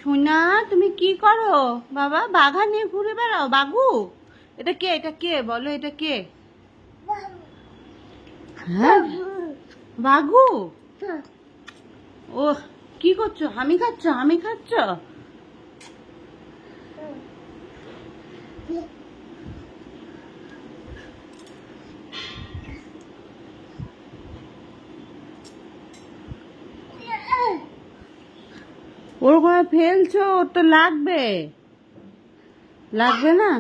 সোনা তুমি কি করো বাবা? বাঘা নিয়ে ঘুরে বেড়াও? বাঘু? এটা কে? এটা কে বলো? এটা কে? হ্যাঁ, বাঘু। ও কি করছো? হামি খাচ্ছ? হামি খাচ্ছ? ওরকম ফেলছো, ওর তো লাগবে। লাগবে না?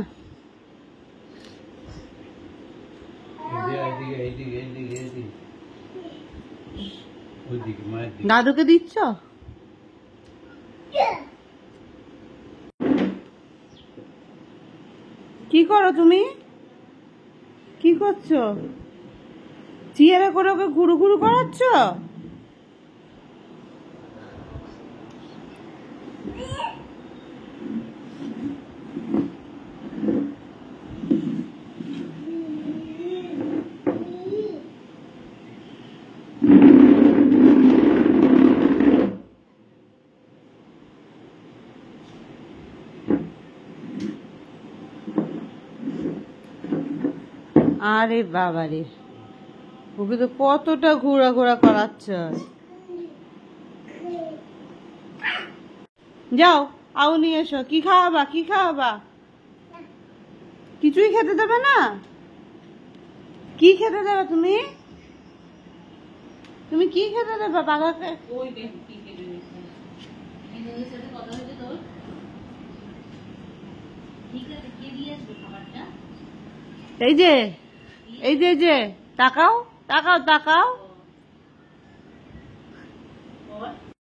দাদুকে দিচ্ছ? কি করো তুমি? কি করছো? চেয়ারে করে ওকে ঘুরু ঘুরু করাচ্ছ? আরে বাবারে, ওকে তো কতটা ঘোরা ঘোরা করাচ্ছ। যাও আউ নিয়ে এসো। কি খাওয়াবা? কি খাওয়াবা? কিছুই খেতে দেবে না? কি খেতে দেবে তুমি? তুমি কি খেতে দেবে বাঘাকে? এই যে, এই যে, তাকাও তাকাও তাকাও।